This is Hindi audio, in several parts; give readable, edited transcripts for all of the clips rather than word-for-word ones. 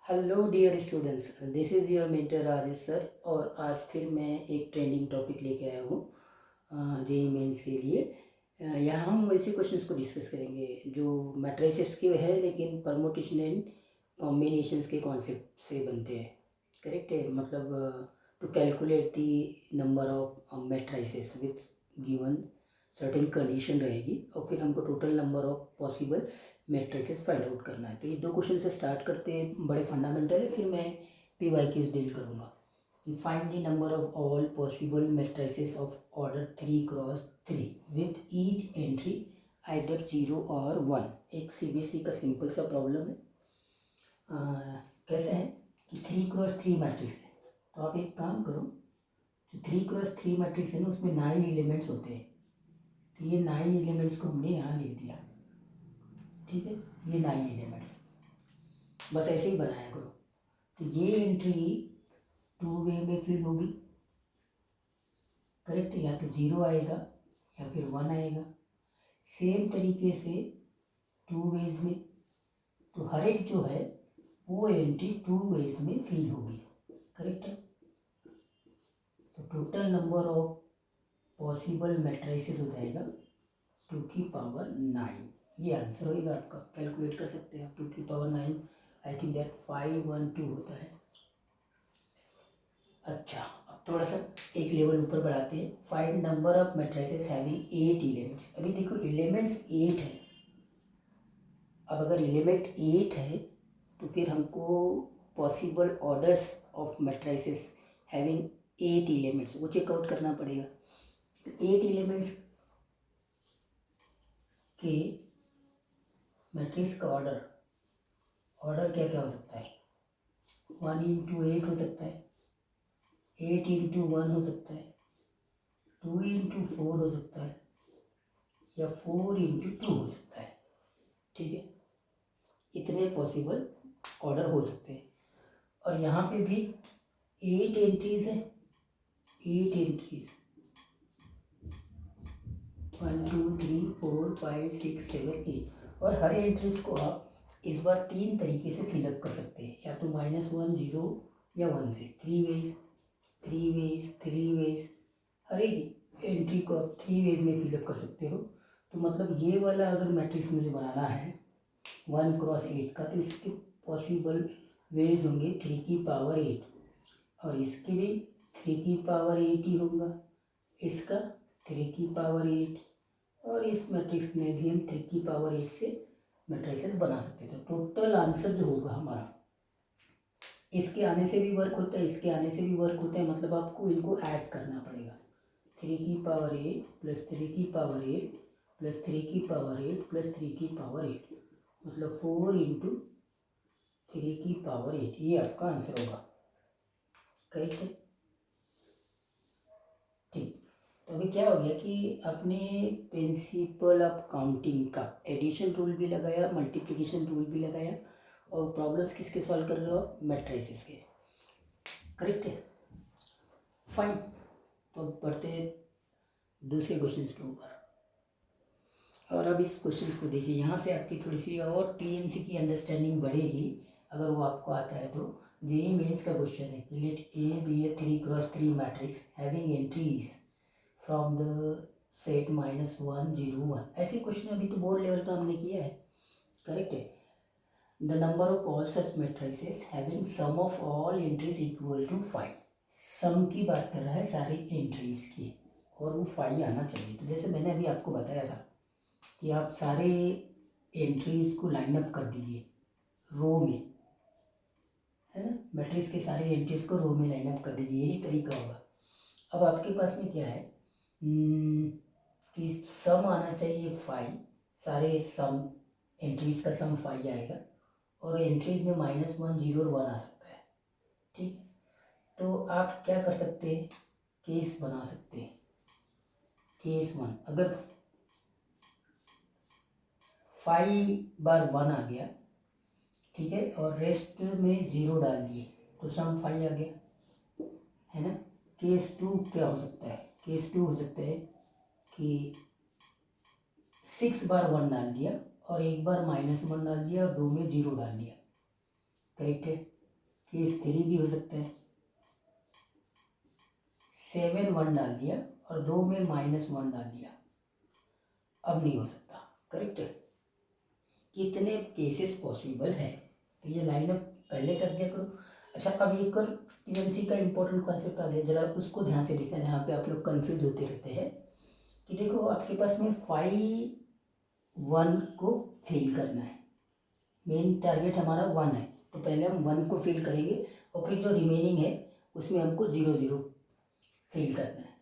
Hello dear students, this is your mentor Rajesh sir. और आज फिर मैं एक ट्रेंडिंग टॉपिक लेके आया हूँ जेई मेंस के लिए। यहाँ हम वैसे क्वेश्चंस को डिस्कस करेंगे जो मैट्रिसेस के है, लेकिन परमुटेशन एंड कॉम्बिनेशंस के कॉन्सेप्ट से बनते हैं। करेक्ट है, मतलब to calculate the number of matrices with given certain condition रहेगी, और फिर हमको total number of possible matrices find out करना है। तो ये दो क्वेश्चन से स्टार्ट करते हैं, बड़े फंडामेंटल है, फिर मैं PYQs डील करूँगा। कि find the number of all possible matrices of order 3x3 with each entry either 0 और 1। एक CBSE का सिंपल सा प्रॉब्लम है। कैसे है कि 3x3 मैट्रिक्स है, तो आप एक काम करो, जो 3x3 मैट्रिक्स है ना, उसमें 9 एलिमेंट्स होते हैं। तो ये 9 एलिमेंट्स को हमने यहाँ लिख दिया। ठीक है, ये 9 एलिमेंट्स बस ऐसे ही बनाया करो। तो ये एंट्री 2 वे में फिल होगी। करेक्ट, या तो 0 आएगा या फिर 1 आएगा। सेम तरीके से 2 वेज में, तो हर एक जो है वो एंट्री 2 वेज में फिल होगी। करेक्ट है, तो total number of possible matrices हो जाएगा 2 की पावर 9। ये आंसर होएगा आपका, कैलकुलेट कर सकते हैं आप। 2 की पावर 9, आई थिंक दैट 512 होता है। अच्छा, अब थोड़ा सा एक लेवल ऊपर बढ़ाते हैं। Find number of matrices having 8 elements. अभी देखो एलिमेंट्स 8 है। अब अगर एलिमेंट 8 है तो फिर हमको possible orders of matrices having 8 elements वो चेकआउट करना पड़ेगा। तो 8 एलिमेंट्स के मैट्रिक्स का ऑर्डर क्या क्या हो सकता है? 1 इंटू 8 हो सकता है, 8 इंटू 1 हो सकता है, 2 इंटू 4 हो सकता है, या 4 इंटू 2 हो सकता है। ठीक है, इतने पॉसिबल ऑर्डर हो सकते हैं। और यहाँ पे भी 8 एंट्रीज है, 8 एंट्रीज 1 2 3 4 5 6 7 8। और हर एंट्रीज को आप इस बार 3 तरीके से फिलअप कर सकते हैं, या तो -1 0 या 1 से। 3 वेज 3 वेज 3 वेज, हर एक एंट्री को आप 3 वेज में फिलअप कर सकते हो। तो मतलब ये वाला अगर मैट्रिक्स मुझे बनाना है 1x8 का, तो इसके पॉसिबल वेज होंगे 3 की पावर 8, और इसके भी 3 की पावर 8 ही होगा, इसका 3 की पावर 8, और इस मैट्रिक्स में भी हम 3 की पावर 8 से मैट्रिसेस बना सकते थे। टोटल आंसर जो होगा हमारा, इसके आने से भी वर्क होता है, इसके आने से भी वर्क होता है, मतलब आपको इनको ऐड करना पड़ेगा। 3 की पावर 8 प्लस 3 की पावर 8 प्लस 3 की पावर 8 प्लस 3 की पावर 8, मतलब 4 इंटू 3 की पावर 8, ये आपका आंसर होगा। करेक्ट है, ठीक। तो अभी क्या हो गया कि अपने प्रिंसिपल ऑफ काउंटिंग का एडिशन रूल भी लगाया, मल्टीप्लिकेशन रूल भी लगाया, और प्रॉब्लम्स किसके सॉल्व कर रहे हो आप? मैट्रिसेस के। करेक्ट है, फाइन। तो अब बढ़ते हैं दूसरे क्वेश्चन के ऊपर। और अब इस क्वेश्चन को देखिए, यहाँ से आपकी थोड़ी सी और TNC की अंडरस्टैंडिंग बढ़ेगी अगर वो आपको आता है तो। जेई मेंस का क्वेश्चन है कि let A be a 3x3 matrix having entries from the set -1 0 1। ऐसे क्वेश्चन अभी तो बोर्ड लेवल तो हमने किया है। करेक्ट है, the number of all such matrices having sum of all entries equal to 5। Sum की बात कर रहा है सारी एंट्रीज की, और वो 5 आना चाहिए। तो जैसे मैंने अभी आपको बताया था कि आप सारे एंट्रीज को लाइन अप कर दीजिए रो में, है ना। मैट्रिक्स के सारे एंट्रीज को रो में लाइन अप कर दीजिए, यही तरीका होगा। अब आपके पास में क्या है कि सम आना चाहिए 5, सारे सम एंट्रीज का सम 5 आएगा, और एंट्रीज में -1 0 और 1 आ सकता है। ठीक, तो आप क्या कर सकते हैं, केस बना सकते हैं। केस 1, अगर 5 बार 1 आ गया, ठीक है, और रेस्ट में 0 डाल दिए, तो सम 5 आ गया, है ना। केस 2 क्या हो सकता है? केस 2 हो सकता है कि 6 बार 1 डाल दिया, और एक बार -1 डाल दिया, और 2 में 0 डाल दिया। करेक्ट है, केस 3 भी हो सकता है। 7 1 डाल दिया और 2 में -1 डाल दिया, अब नहीं हो सकता। करेक्ट है। कितने केसेस पॉसिबल है, तो ये लाइन अप पहले कर दिया करो। अच्छा, अब एक और पीएमसी का इंपॉर्टेंट कॉन्सेप्ट आ गया, जरा उसको ध्यान से देखना। यहाँ पे आप लोग कंफ्यूज होते रहते हैं कि देखो आपके पास में 5 1 को फिल करना है। मेन टारगेट हमारा 1 है, तो पहले हम 1 को फिल करेंगे और फिर जो रिमेनिंग है उसमें हमको 0 0 फिल करना है।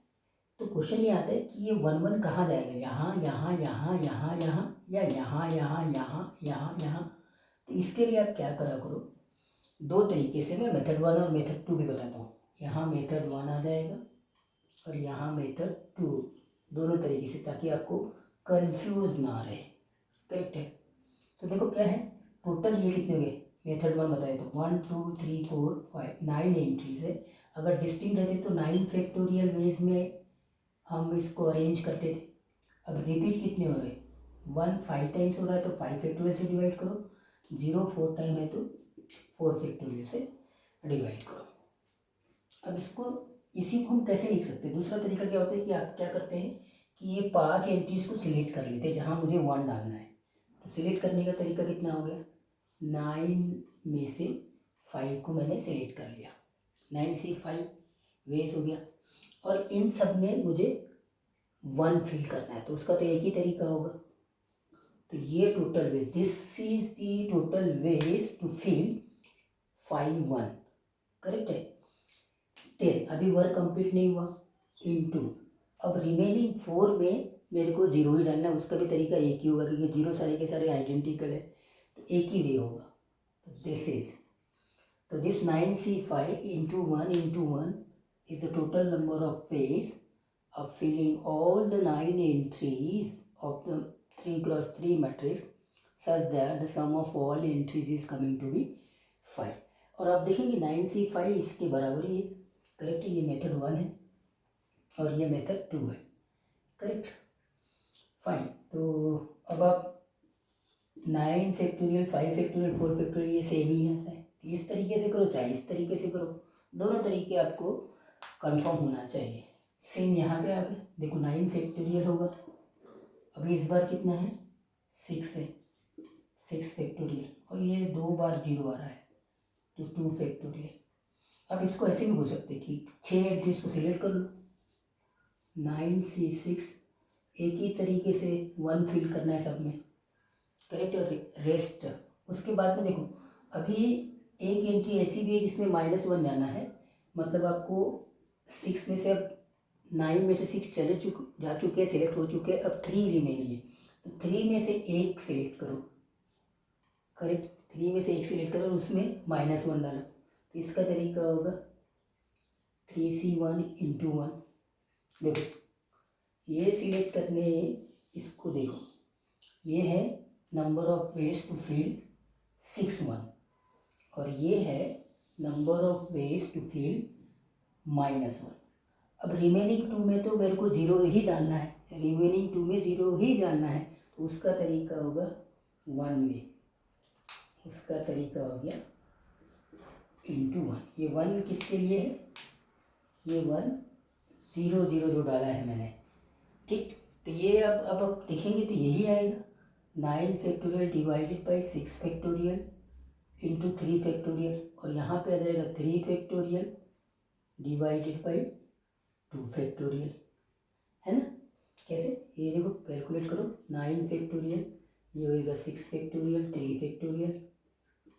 तो क्वेश्चन ये आता है कि ये 1 1 कहाँ जाएगा, यहाँ यहाँ यहाँ यहाँ यहाँ या यहाँ यहाँ यहाँ यहाँ यहाँ। तो इसके लिए आप क्या करा करो, दो तरीके से, मैं मेथड 1 और मेथड 2 भी बताता हूँ। यहाँ मेथड 1 आ जाएगा और यहाँ मेथड 2, दोनों तरीके से, ताकि आपको कंफ्यूज ना रहे। करेक्ट है। तो देखो क्या है, टोटल ये कितने हो गए, मेथड 1 बताए तो 1 2 3 4 5 9 एंट्रीज है। अगर डिस्टिंक्ट रहते तो 9 फैक्टोरियल वेज में हम इसको अरेंज करते थे। अब रिपीट कितने हो रहे, 1 5 टाइम्स हो रहा है तो 5 फैक्टोरियल से डिवाइड करो, 0 4 टाइम है तो 4 फैक्टोरियल से डिवाइड करो। अब इसको, इसी को हम कैसे लिख सकते हैं, दूसरा तरीका क्या होता है कि आप क्या करते हैं कि ये 5 एंट्रीज को सिलेक्ट कर लेते हैं जहाँ मुझे 1 डालना है। तो सिलेक्ट करने का तरीका कितना हो गया, 9 में से 5 को मैंने सिलेक्ट कर लिया, 9 से 5 वेज हो गया। और इन सब में मुझे 1 फिल करना है, तो उसका तो एक ही तरीका होगा। तो ये total ways, this is the total ways to fill 5 1। Correct है। 10, अभी वर्क कंप्लीट नहीं हुआ, इनटू, अब रिमेनिंग 4 में मेरे को 0 ही डालना है। उसका भी तरीका एक ही होगा क्योंकि 0 सारे के सारे आइडेंटिकल है, तो एक ही वे होगा। तो दिस इज, तो this 9C5 into 1 is the total number of ways of filling all the 9 entries of the 3x3 matrix such that the sum of all entries is coming to be 5। और आप देखेंगे 9C5 इसके बराबर ही है। करेक्ट, ये मेथड 1 है और ये मेथड 2 है। Correct, fine. तो अब आप 9 फैक्टोरियल 5 फैक्टोरियल 4 फैक्टोरियल ये सेम ही आता है। इस तरीके से करो चाहे इस तरीके से करो, दोनों तरीके आपको कंफर्म होना चाहिए। सेम यहाँ पे आ गए, देखो 9 फैक्टोरियल होगा, अभी इस बार कितना है 6 है, 6 फैक्टोरियल, और ये 2 बार 0 आ रहा है तो 2 फैक्टोरियल। अब इसको ऐसे भी हो सकते कि 6 एंट्रीज को सिलेक्ट कर लो, 9C6, एक ही तरीके से 1 फिल करना है सब में। करेक्ट, और रेस्ट उसके बाद में देखो अभी एक एंट्री ऐसी भी है जिसमें -1 जाना है, मतलब आपको 6 में से, अब 9 में से 6 जा चुके हैं, सिलेक्ट हो चुके हैं, अब 3 रिमेनिंग है, तो 3 में से एक सिलेक्ट करो। करेक्ट, 3 में से एक सिलेक्ट करो और उसमें -1 डालो। तो इसका तरीका होगा 3C1 into 1। देखो ये सिलेक्ट करने, इसको देखो, ये है number of ways to fill 6 1 और ये है number of ways to fill -1। अब रिमेनिंग 2 में तो मेरे को 0 ही डालना है, रिमेनिंग 2 में 0 ही डालना है, तो उसका तरीका होगा 1 में, उसका तरीका हो गया इंटू 1। ये 1 किसके लिए है, ये 1 0 0 जो डाला है मैंने। ठीक, तो ये अब आप देखेंगे तो यही आएगा, 9 factorial divided by 6 factorial into 3 factorial, और यहाँ पे आ जाएगा 3 फैक्टोरियल डिवाइडेड बाई 2 फैक्टोरियल, है ना। कैसे, ये देखो कैलकुलेट करो, 9 फैक्टोरियल, ये होएगा 6 फैक्टोरियल 3 फैक्टोरियल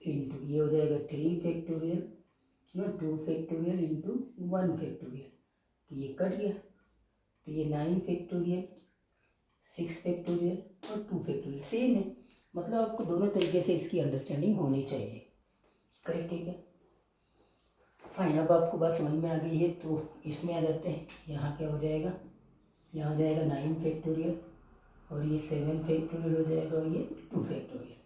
इंटू, ये हो जाएगा 3 फैक्टोरियल ना 2 फैक्टोरियल इंटू 1 फैक्टोरियल, तो ये कट गया, तो ये 9 फैक्टोरियल 6 फैक्टोरियल और 2 फैक्टोरियल सेम है। मतलब आपको दोनों तरीके से इसकी अंडरस्टैंडिंग होनी चाहिए। करेक्ट, ठीक है, फाइन। अब आपको बात समझ में आ गई है, तो इसमें आ जाते हैं। यहाँ क्या हो जाएगा, यहाँ हो जाएगा 9 फैक्टोरियल और ये 7 फैक्टोरियल हो जाएगा और ये 2 फैक्टोरियल।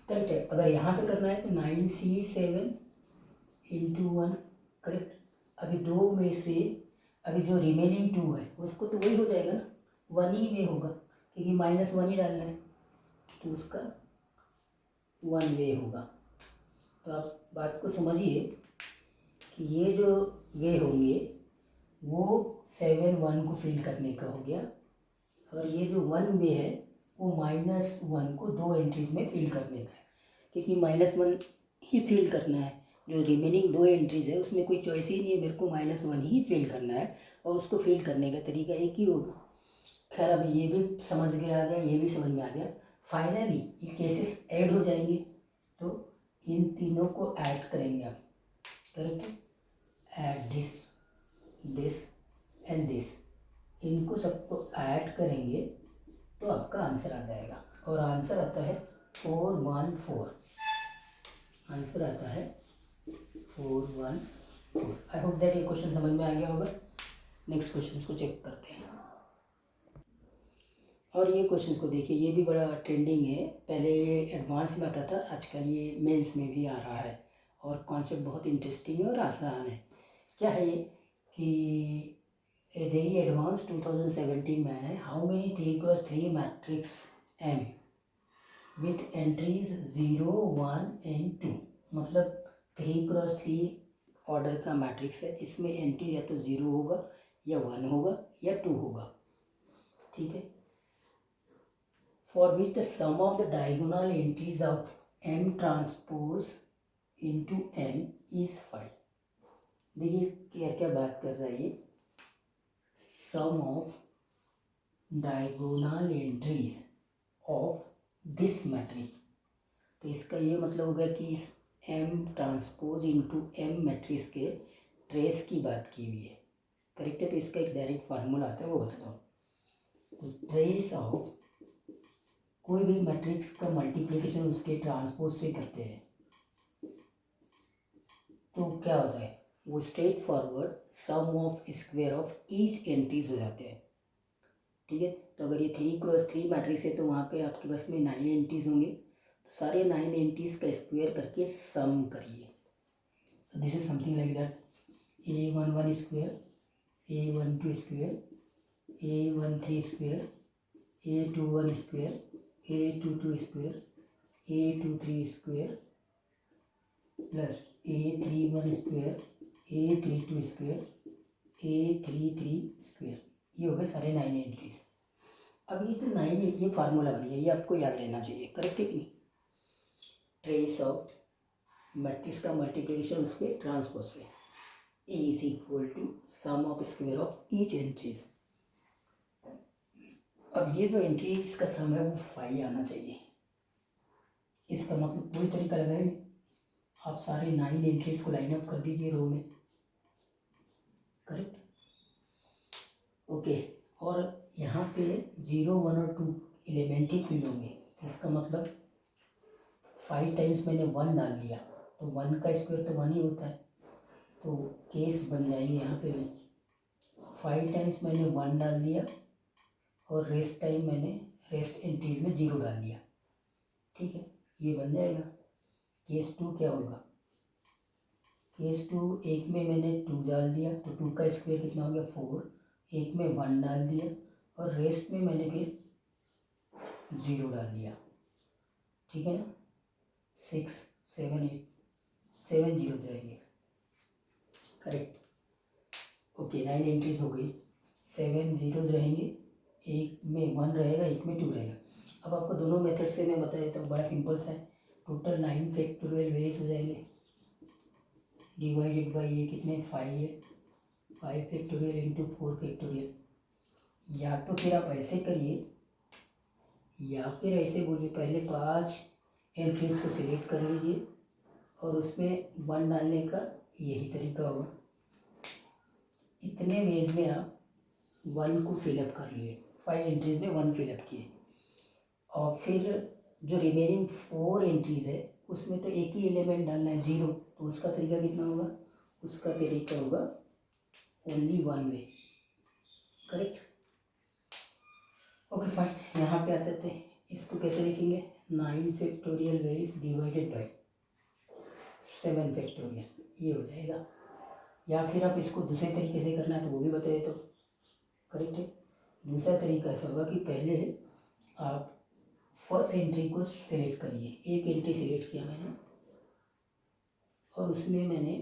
करेक्ट है। अगर यहाँ पे करना है तो 9C7 इंटू 1। करेक्ट, अभी 2 में से अभी जो रिमेनिंग 2 है उसको तो वही हो जाएगा ना, 1 ही में होगा क्योंकि -1 ही डालना है, तो उसका 1 वे होगा। तो आप बात को समझिए कि ये जो वे होंगे वो 7 1 को फिल करने का हो गया, और ये जो 1 वे है वो -1 को 2 एंट्रीज में फिल करने का है, क्योंकि -1 ही फिल करना है। जो रिमेनिंग 2 एंट्रीज है उसमें कोई चॉइस ही नहीं है, मेरे को -1 ही फिल करना है, और उसको फिल करने का तरीका एक ही होगा। खैर अभी ये भी समझ में आ गया, ये भी समझ में आ गया। फाइनली ये केसेस ऐड हो जाएंगे, तो इन तीनों को ऐड करेंगे आप, करेक्ट है। ऐड दिस एंड दिस, इनको सबको ऐड करेंगे तो आपका आंसर आ जाएगा, और आंसर आता है 414। आंसर आता है 414। आई होप दैट ये क्वेश्चन समझ में आ गया होगा। नेक्स्ट क्वेश्चन को चेक करते हैं। और ये क्वेश्चन को देखिए, ये भी बड़ा ट्रेंडिंग है। पहले ये एडवांस में आता था, आजकल ये मेंस में भी आ रहा है, और कॉन्सेप्ट बहुत इंटरेस्टिंग है और आसान है। क्या है ये कि जेईई एडवांस 2017 में है, how many 3x3 matrix M with entries 0 1 and 2। मतलब 3x3 ऑर्डर का मैट्रिक्स है जिसमें एंट्री या तो 0 होगा या 1 होगा या 2 होगा, ठीक है। For which the sum of the diagonal entries of m transpose into m is 5। देखिए क्या क्या बात कर रहा है ये, sum of diagonal entries of this matrix. तो इसका ये मतलब होगा कि इस m transpose into m matrix के ट्रेस की बात की हुई है, करेक्ट है। तो इसका एक डायरेक्ट फार्मूला आता है, वो बताता हूँ। तो ट्रेस ऑफ कोई भी मैट्रिक्स का मल्टीप्लिकेशन उसके ट्रांसपोज से करते हैं तो क्या होता है, वो straightforward sum of square of each entries हो जाते हैं, ठीक है। तो अगर ये 3x3 मैट्रिक्स है तो वहाँ पे आपके पास में 9 एंट्रीज होंगे, तो सारे 9 एंट्रीज का स्क्वायर करके सम करिए। तो this is something like that, a11 square, a12 square, a13 square, a21 square, a22 square, a23 square plus a31 square, a32 square, a33 square. ये हो गए सारे 9 एंट्रीज। अब ये जो 9 ये फार्मूला बन गया, ये आपको याद रहना चाहिए, करेक्ट है कि नहीं। ट्रेस ऑफ मैट्रिक्स का मल्टीप्लिकेशन उसके ट्रांसपोज से is equal to sum of square of each entries. अब ये जो एंट्रीज का सम है वो 5 आना चाहिए। इसका मतलब कोई तरीका लगाए, आप सारे 9 एंट्रीज को लाइन अप कर दीजिए रो में, करेक्ट, ओके। और यहाँ पे 0 1 और 2 एलिमेंट ही फिल होंगे, इसका मतलब 5 टाइम्स मैंने 1 डाल दिया तो 1 का स्क्वायर तो 1 ही होता है, तो केस बन जाएंगे यहाँ पे भी 5 टाइम्स मैंने 1 डाल दिया और रेस्ट टाइम मैंने रेस्ट एंट्रीज में 0 डाल दिया, ठीक है, ये बन जाएगा। केस 2 क्या होगा, केस 2 एक में मैंने 2 डाल दिया तो 2 का स्क्वायर कितना हो गया 4, एक में 1 डाल दिया और रेस्ट में मैंने फिर 0 डाल दिया, ठीक है ना। 6 7 8 7 जीरोज रहेंगे, करेक्ट, ओके। 9 एंट्रीज हो गई, 7 जीरोज रहेंगे, एक में 1 रहेगा, एक में 2 रहेगा। अब आपको दोनों मेथड से मैं बता देता हूँ, बड़ा सिंपल सा है। टोटल 9 फैक्टोरियल वेज हो जाएंगे, डिवाइडेड बाई ये कितने 5 है, 5 फैक्टोरियल इंटू 4 फैक्टोरियल। या तो फिर आप ऐसे करिए या फिर ऐसे बोलिए, पहले 5 एंट्रीज को सिलेक्ट कर लीजिए और उसमें 1 डालने का यही तरीका होगा। इतने वेज में आप 1 को फिलअप कर लिए, 5 एंट्रीज में 1 फिलअप किए, और फिर जो रिमेनिंग 4 एंट्रीज है उसमें तो एक ही एलिमेंट डालना है 0, तो उसका तरीका कितना होगा, उसका तरीका होगा ओनली 1 वे, करेक्ट, ओके फाइन। यहाँ पे आते थे, इसको कैसे लिखेंगे, 9 factorial veg divided by 7 factorial, ये हो जाएगा। या फिर आप इसको दूसरे तरीके से करना है तो वो भी बता देता हूँ, करेक्ट है। दूसरा तरीका ऐसा होगा कि पहले आप फर्स्ट एंट्री को सिलेक्ट करिए, एक एंट्री सिलेक्ट किया मैंने, और उसमें मैंने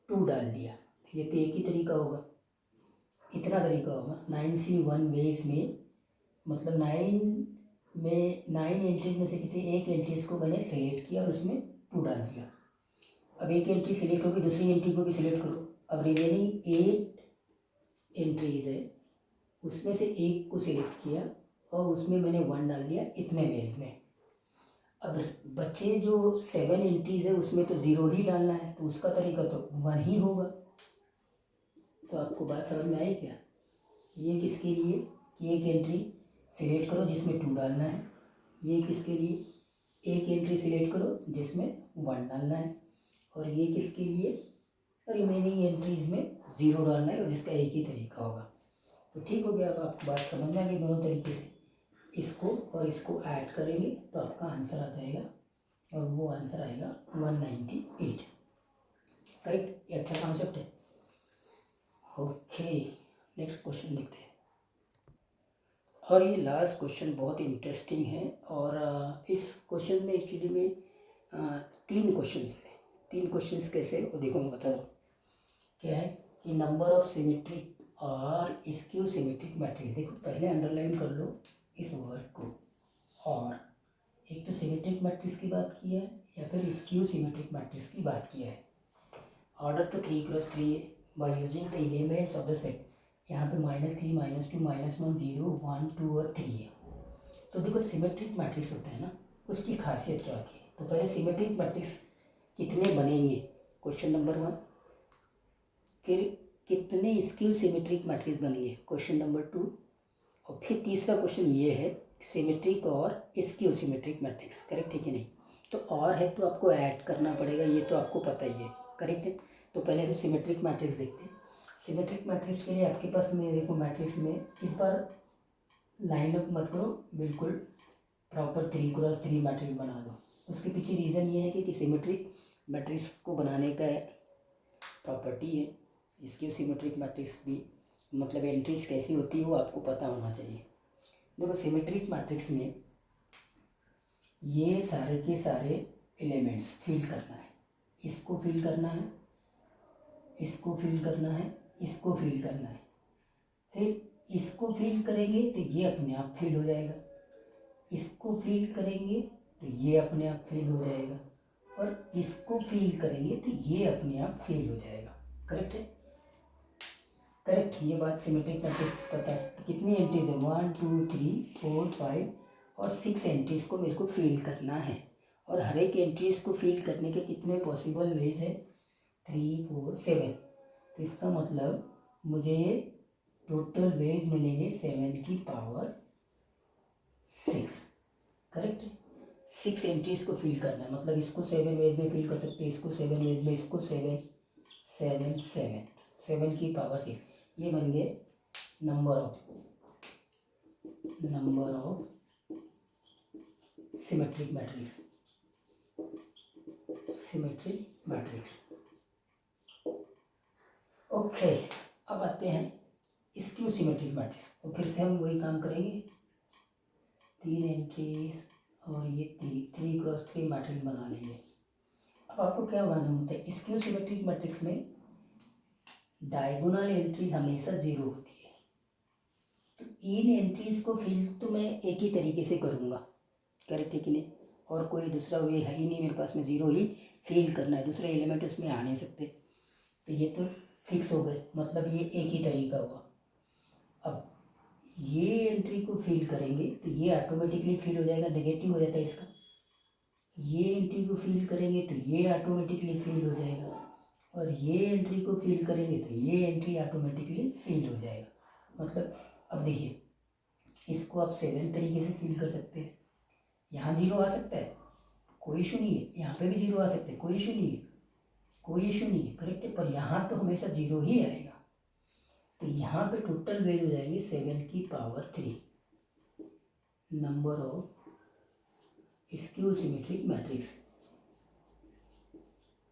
2 डाल दिया। ये तो एक ही तरीका होगा, इतना तरीका होगा। 9C1 वेज में मतलब 9 एंट्रीज में से किसी एक एंट्रीज को मैंने सेलेक्ट किया और उसमें 2 डाल दिया। अब एक एंट्री सेलेक्ट होगी, दूसरी एंट्री को भी सिलेक्ट करो। अब रिमेनिंग 8 एंट्रीज है, उसमें से एक को सिलेक्ट किया और उसमें मैंने 1 डाल दिया इतने वेज में। अब बच्चे जो 7 एंट्रीज है उसमें तो 0 ही डालना है, तो उसका तरीका तो 1 ही होगा। तो आपको बात समझ में आई क्या? ये किसके लिए कि एक एंट्री सिलेक्ट करो जिसमें 2 डालना है, ये किसके लिए एक एंट्री सिलेक्ट करो जिसमें 1 डालना है, और ये किसके लिए रिमेनिंग एंट्रीज में 0 डालना है और जिसका एक ही तरीका होगा। तो ठीक हो गया। अब आपको बात समझ में आ गई दोनों तरीके से। इसको और इसको ऐड करेंगे तो आपका आंसर आ जाएगा, और वो आंसर आएगा 198। करेक्ट? ये अच्छा कॉन्सेप्ट है। ओके, नेक्स्ट क्वेश्चन देखते हैं। और ये लास्ट क्वेश्चन बहुत इंटरेस्टिंग है, और इस क्वेश्चन में एक्चुअली में 3 क्वेश्चंस है। 3 क्वेश्चंस कैसे वो देखो, मैं बता दूँ। क्या है कि नंबर ऑफ सिमेट्रिक और स्क्यू सिमेट्रिक मैट्रिक्स। देखो पहले अंडरलाइन कर लो इस वर्ड को, और एक तो सिमेट्रिक मैट्रिक्स की बात की है या फिर स्क्यू सिमेट्रिक मैट्रिक्स की बात किया है। ऑर्डर तो 3x3 है। By using the elements of the set, यहाँ पे -3 -2 -1 0 1 2 और 3 है। तो देखो सिमेट्रिक मैट्रिक्स होता है ना, उसकी खासियत क्या होती है। तो पहले सिमेट्रिक मैट्रिक्स कितने बनेंगे, क्वेश्चन नंबर 1। फिर कितने स्क्यू सिमेट्रिक मैट्रिक्स बनेंगे, क्वेश्चन नंबर 2। और फिर तीसरा क्वेश्चन ये है सिमेट्रिक और स्क्यू सिमेट्रिक मैट्रिक्स। करेक्ट है कि नहीं? तो और है तो आपको ऐड करना पड़ेगा, ये तो आपको पता ही है। करेक्ट है? तो पहले हम सिमेट्रिक मैट्रिक्स देखते हैं। सिमेट्रिक मैट्रिक्स के लिए आपके पास में देखो, मैट्रिक्स में इस बार लाइन अप मत करो, बिल्कुल प्रॉपर 3x3 मैट्रिक्स बना दो। उसके पीछे रीज़न ये है कि सिमेट्रिक मैट्रिक्स को बनाने का प्रॉपर्टी है, इसकी सिमेट्रिक मैट्रिक्स भी मतलब एंट्रीज कैसी होती है वो आपको पता होना चाहिए। देखो सिमेट्रिक मैट्रिक्स में ये सारे के सारे एलिमेंट्स फिल करना है, इसको फिल करना है, इसको फिल करना है, इसको फिल करना है। फिर इसको फिल करेंगे तो ये अपने आप फिल हो जाएगा, इसको फिल करेंगे तो ये अपने आप फिल हो जाएगा, और इसको फिल करेंगे तो ये अपने आप फिल हो जाएगा। करेक्ट है? करेक्ट। ये बात सिमेट्रिक मैट्रिक्स पता है। तो कितनी एंट्रीज है, 1 2 3 4 5 और 6 एंट्रीज को मेरे को फिल करना है। और हर एक एंट्रीज को फिल करने के कितने पॉसिबल वेज है, 3 4 7। तो इसका मतलब मुझे टोटल वेज मिलेंगे 7 की पावर 6। करेक्ट है? 6 एंट्रीज को फिल करना है, मतलब इसको 7 वेज में फिल कर सकते हैं, इसको 7 वेज में, इसको 7 7 7 7 की पावर 6। ये बन गए number of symmetric matrix. Okay, अब आते हैं स्क्यू सिमेट्रिक मैट्रिक्स। तो फिर से हम वही काम करेंगे, 3 एंट्रीज और ये 3x3 मैट्रिक्स बना लेंगे। अब आपको क्या मालूम होता है, स्क्यू सिमेट्रिक मैट्रिक्स में डायगोनल एंट्रीज हमेशा 0 होती है। तो इन एंट्रीज को फिल तो मैं एक ही तरीके से करूँगा। करेक्ट है कि नहीं? और कोई दूसरा वे है ही नहीं मेरे पास में, 0 ही फिल करना है, दूसरे एलिमेंट उसमें आ नहीं सकते। तो ये तो फिक्स हो गए, मतलब ये एक ही तरीका हुआ। अब ये एंट्री को फिल करेंगे तो ये ऑटोमेटिकली फिल हो जाएगा, नेगेटिव हो जाता है इसका। ये एंट्री को फिल करेंगे तो ये ऑटोमेटिकली फिल हो जाएगा, और ये एंट्री को फिल करेंगे तो ये एंट्री ऑटोमेटिकली फिल हो जाएगा। मतलब अब देखिए, इसको आप 7 तरीके से फिल कर सकते हैं। यहाँ 0 आ सकता है, कोई इशू नहीं है। यहाँ पे भी 0 आ सकते हैं, कोई इशू नहीं है, कोई इशू नहीं है। करेक्ट है? पर यहाँ तो हमेशा 0 ही आएगा। तो यहाँ पे टोटल वेज हो जाएगी 7 की power 3 number of skew symmetric matrix.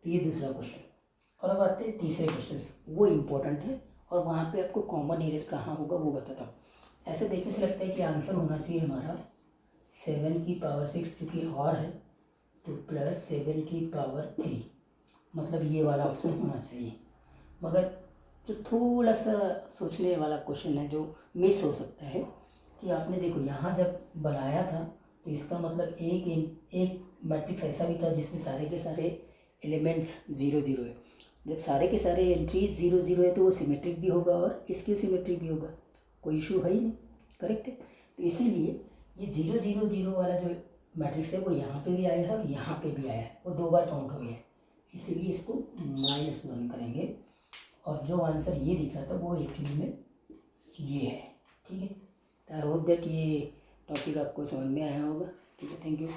तो ये दूसरा क्वेश्चन। और अब आते हैं तीसरे क्वेश्चन, वो इम्पोर्टेंट है, और वहाँ पे आपको कॉमन एरर कहाँ होगा वो बताता हूँ। ऐसे देखने से लगता है कि आंसर होना चाहिए हमारा 7 की पावर 6, चूँकि और है तो +7 की पावर 3। मतलब ये वाला ऑप्शन होना चाहिए। मगर जो थोड़ा सा सोचने वाला क्वेश्चन है जो मिस हो सकता है कि आपने देखो यहाँ जब बनाया था तो इसका मतलब एक मैट्रिक्स ऐसा भी था जिसमें सारे के सारे एलिमेंट्स 0 0 है। जब सारे के सारे एंट्रीज 0 0 है तो वो सिमेट्रिक भी होगा और इसकी सिमेट्रिक भी होगा, कोई इशू है ही नहीं, करेक्ट है। तो इसीलिए ये 0 0 0 वाला जो मैट्रिक्स है वो यहाँ पे भी आया है और यहाँ पे भी आया है, वो 2 बार काउंट हो गया है, इसीलिए इसको -1 करेंगे। और जो आंसर ये दिख रहा था वो एक्चुअली में ये है, ठीक है। आई होप दैट ये टॉपिक आपको समझ में आया होगा, ठीक है। Thank you.